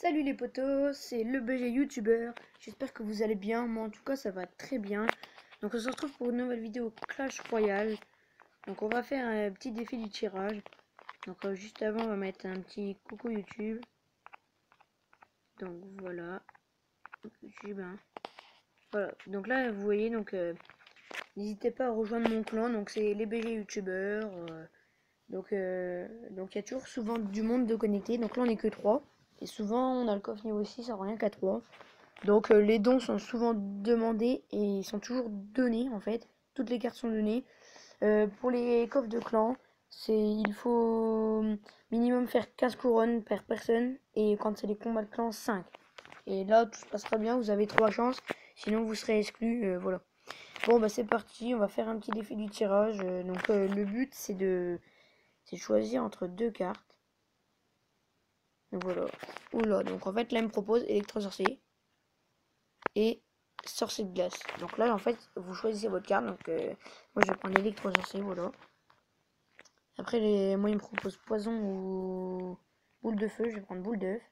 Salut les potos, c'est le BG YouTuber. J'espère que vous allez bien. Moi en tout cas ça va très bien. Donc on se retrouve pour une nouvelle vidéo Clash Royale. Donc on va faire un petit défi du tirage. Donc juste avant on va mettre un petit coucou YouTube. Donc voilà. YouTube, hein. Voilà. Donc là vous voyez n'hésitez pas à rejoindre mon clan. Donc c'est les BG YouTubers. Donc il y a toujours souvent du monde de connecté. Donc là on est que 3. Et souvent on a le coffre niveau 6 en rien qu'à 3. Donc les dons sont souvent demandés et ils sont toujours donnés en fait. Toutes les cartes sont données. Pour les coffres de clan, il faut minimum faire 15 couronnes per personne. Et quand c'est les combats de clan, 5. Et là tout se passera bien, vous avez 3 chances. Sinon vous serez exclu. Voilà. Bon bah c'est parti, on va faire un petit défi du tirage. Le but c'est de choisir entre deux cartes. Donc voilà. Oula, donc en fait là il me propose électro-sorcier et sorcier de glace. Donc là en fait vous choisissez votre carte. Donc moi je vais prendre électro-sorcier, voilà. Après moi il me propose poison ou boule de feu, je vais prendre boule d'œuf.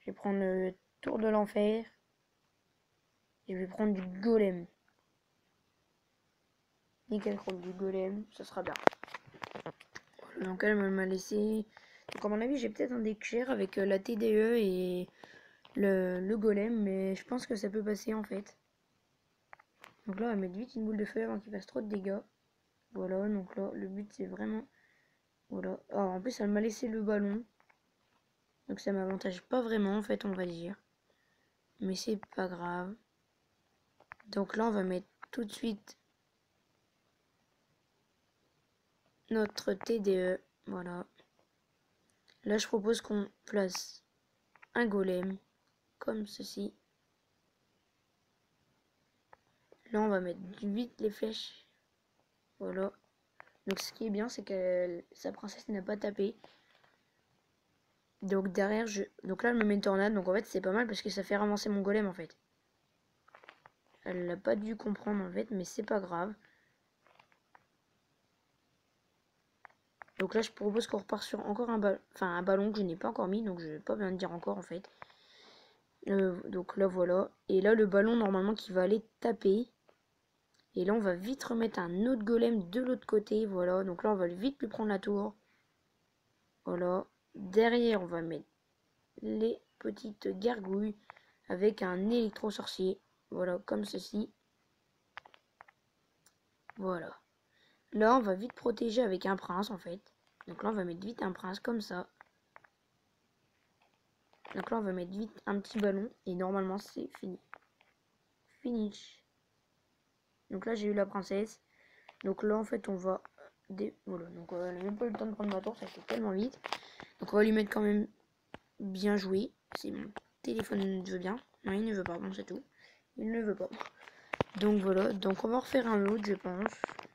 Je vais prendre tour de l'enfer. Et je vais prendre du golem. Nickel croque du golem, ça sera bien. Donc elle m'a laissé. Donc à mon avis j'ai peut-être un deck cher avec la TDE et le golem, mais je pense que ça peut passer en fait. Donc là on va mettre vite une boule de feu avant qu'il fasse trop de dégâts. Voilà, donc là le but c'est vraiment. Voilà. Alors, en plus elle m'a laissé le ballon. Donc ça m'avantage pas vraiment en fait on va dire. Mais c'est pas grave. Donc là on va mettre tout de suite notre TDE. Voilà. Là je propose qu'on place un golem. Comme ceci. Là on va mettre vite les flèches. Voilà. Donc ce qui est bien c'est que sa princesse n'a pas tapé. Donc derrière donc là elle me met une tornade. Donc en fait c'est pas mal parce que ça fait avancer mon golem en fait. Elle n'a pas dû comprendre en fait, mais c'est pas grave. Donc là je propose qu'on repart sur encore un ballon que je n'ai pas encore mis. Donc je vais pas bien le dire encore en fait. Donc là voilà. Et là le ballon normalement qui va aller taper. Et là on va vite remettre un autre golem de l'autre côté. Voilà. Donc là on va vite lui prendre la tour. Voilà. Derrière on va mettre les petites gargouilles avec un électro-sorcier. Voilà, comme ceci. Voilà. Là, on va vite protéger avec un prince, en fait. Donc là, on va mettre vite un prince comme ça. Donc là, on va mettre vite un petit ballon. Et normalement, c'est fini. Finish. Donc là, j'ai eu la princesse. Donc là, en fait, on va... Voilà. Donc, elle n'a même pas eu le temps de prendre ma tour. Ça fait tellement vite. Donc, on va lui mettre quand même bien joué. Si mon téléphone veut bien. Non, il ne veut pas. Bon, c'est tout. Il ne veut pas. Donc voilà, donc on va refaire un autre je pense.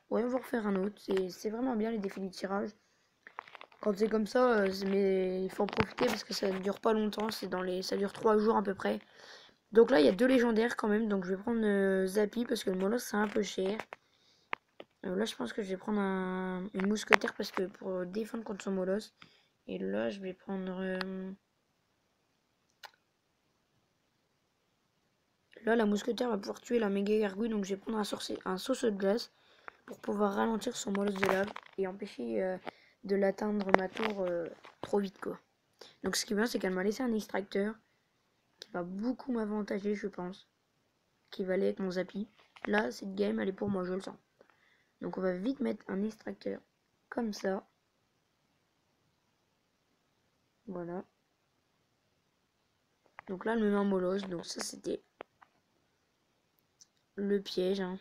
Ouais, on va refaire un autre. C'est vraiment bien les défis du tirage. Quand c'est comme ça, mais il faut en profiter parce que ça ne dure pas longtemps. Ça dure 3 jours à peu près. Donc là, il y a 2 légendaires quand même. Donc je vais prendre Zappy parce que le Molos c'est un peu cher. Là, je pense que je vais prendre une mousquetaire parce que pour défendre contre son Molos. Et là, je vais prendre... Là, la mousquetaire va pouvoir tuer la méga gargouille. Donc je vais prendre un sauce de glace pour pouvoir ralentir son Molos de lave et empêcher de l'atteindre ma tour trop vite quoi. Donc ce qui est bien c'est qu'elle m'a laissé un extracteur qui va beaucoup m'avantager je pense, qui va aller avec mon Zappy. Là cette game elle est pour moi, je le sens. Donc on va vite mettre un extracteur comme ça. Voilà. Donc là elle me met un Molos, donc ça c'était le piège hein.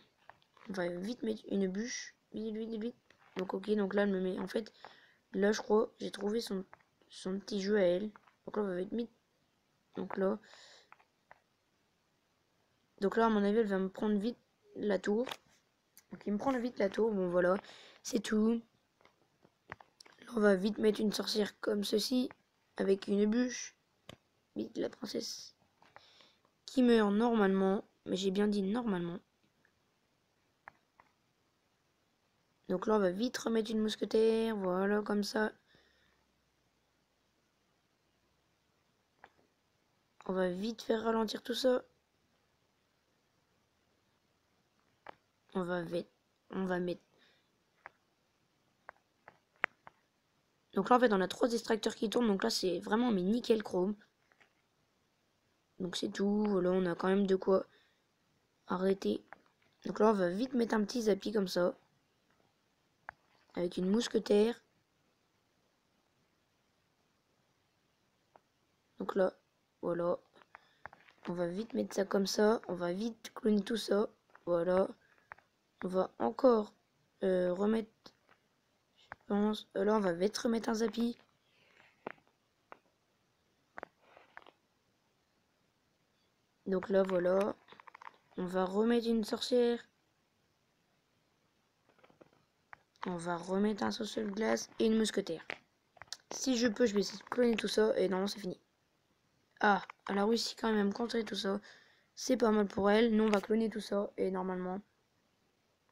On va vite mettre une bûche, vite. Donc ok, donc là elle me met, en fait, là je crois, j'ai trouvé son petit jeu à elle. Donc là on va vite, donc là à mon avis elle va me prendre vite la tour. Donc il me prend vite la tour, bon voilà, c'est tout. Là on va vite mettre une sorcière comme ceci, avec une bûche. Vite la princesse qui meurt normalement, mais j'ai bien dit normalement. Donc là on va vite remettre une mousquetaire, voilà comme ça. On va vite faire ralentir tout ça. On va mettre. Donc là en fait on a 3 extracteurs qui tournent. Donc là c'est vraiment mais nickel chrome. Donc c'est tout. Là on a quand même de quoi arrêter. Donc là on va vite mettre un petit zappi comme ça. Avec une mousquetaire. Donc là, voilà. On va vite mettre ça comme ça. On va vite cloner tout ça. Voilà. On va encore remettre. Je pense. Là, on va vite remettre un zappi. Donc là, voilà. On va remettre une sorcière. On va remettre un sauceur de glace et une mousquetaire. Si je peux, je vais essayer de cloner tout ça. Et non, c'est fini. Ah, elle a réussi quand même à me contrer tout ça. C'est pas mal pour elle. Nous, on va cloner tout ça. Et normalement,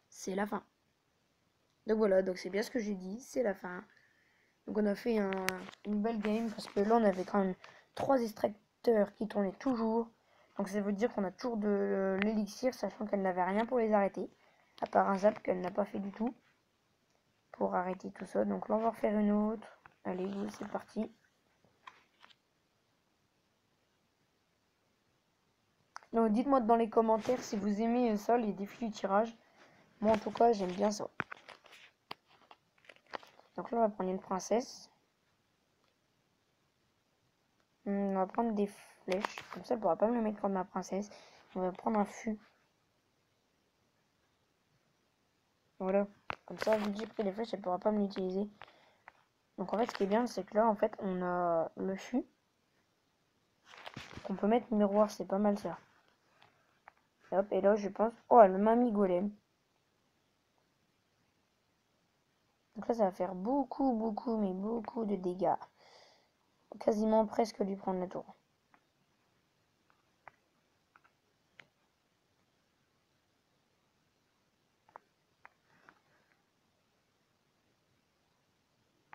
c'est la fin. Donc voilà, donc c'est bien ce que j'ai dit. C'est la fin. Donc on a fait une belle game. Parce que là, on avait quand même 3 extracteurs qui tournaient toujours. Donc ça veut dire qu'on a toujours de l'élixir. Sachant qu'elle n'avait rien pour les arrêter. À part un zap qu'elle n'a pas fait du tout. Pour arrêter tout ça. Donc là, on va refaire une autre. Allez, oui, c'est parti. Donc dites-moi dans les commentaires si vous aimez ça, les défis du tirage. Moi en tout cas j'aime bien ça. Donc là on va prendre une princesse. On va prendre des flèches. Comme ça elle pourra pas me le mettre contre ma princesse. On va prendre un fût. Voilà. Comme ça vu que j'ai pris les flèches elle pourra pas me l'utiliser. Donc en fait ce qui est bien c'est que là en fait on a le fût. Qu'on peut mettre miroir, c'est pas mal ça. Et hop, et là je pense. Oh elle m'a mis golem. Donc là ça va faire beaucoup, mais beaucoup de dégâts. Quasiment presque lui prendre la tour.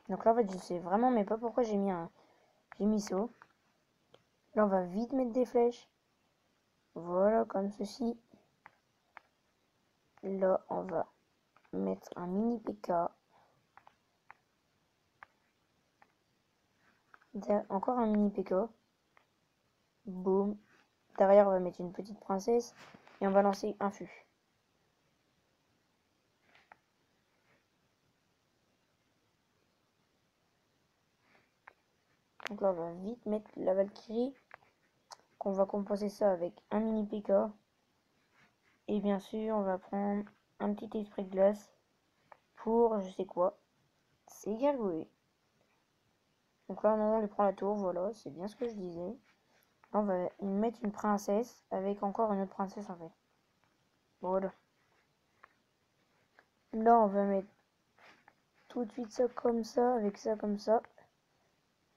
Donc là en fait je sais vraiment mais pas pourquoi j'ai mis ça. Là on va vite mettre des flèches. Voilà comme ceci. Là on va mettre un mini PK. Encore un mini PK. Boum. Derrière on va mettre une petite princesse. Et on va lancer un fût. Donc là on va vite mettre la Valkyrie. Qu'on va composer ça avec un mini PK. Et bien sûr on va prendre un petit esprit de glace. Pour je sais quoi. C'est gargouillé. Donc là non, on lui prend la tour, voilà, c'est bien ce que je disais. Là, on va mettre une princesse avec encore une autre princesse en fait. Voilà. Là on va mettre tout de suite ça comme ça, avec ça comme ça.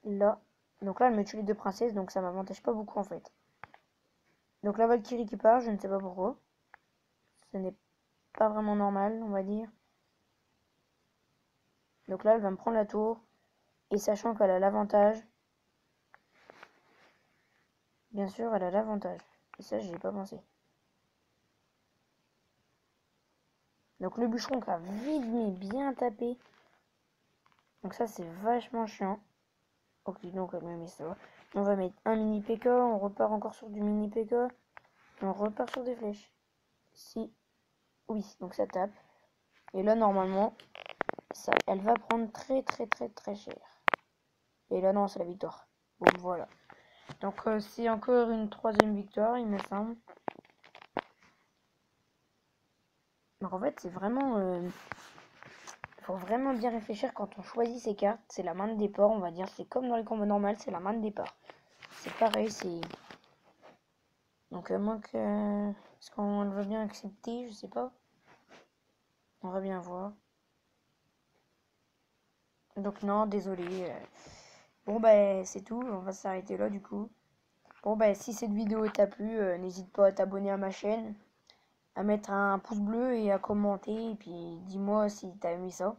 Là. Donc là elle me tue les 2 princesses, donc ça m'avantage pas beaucoup en fait. Donc la Valkyrie qui part, je ne sais pas pourquoi. Ce n'est pas vraiment normal, on va dire. Donc là elle va me prendre la tour. Et sachant qu'elle a l'avantage. Bien sûr elle a l'avantage. Et ça j'y ai pas pensé. Donc le bûcheron qui a vite mais bien tapé. Donc ça c'est vachement chiant. Ok donc elle me met ça. On va mettre un mini PK. On repart encore sur du mini PK. Et on repart sur des flèches. Si. Oui donc ça tape. Et là normalement. Ça, elle va prendre très cher. Et là non c'est la victoire. Bon voilà. Donc c'est encore une 3e victoire il me semble. Donc en fait c'est vraiment... faut vraiment bien réfléchir quand on choisit ses cartes. C'est la main de départ on va dire. C'est comme dans les combos normales, c'est la main de départ. C'est pareil, c'est... Donc à moins que... Est-ce qu'on veut bien accepter, je sais pas. On va bien voir. Donc non, désolé. Bon bah c'est tout, on va s'arrêter là du coup. Bon bah si cette vidéo t'a plu, n'hésite pas à t'abonner à ma chaîne, à mettre un pouce bleu et à commenter. Et puis dis-moi si t'as aimé ça.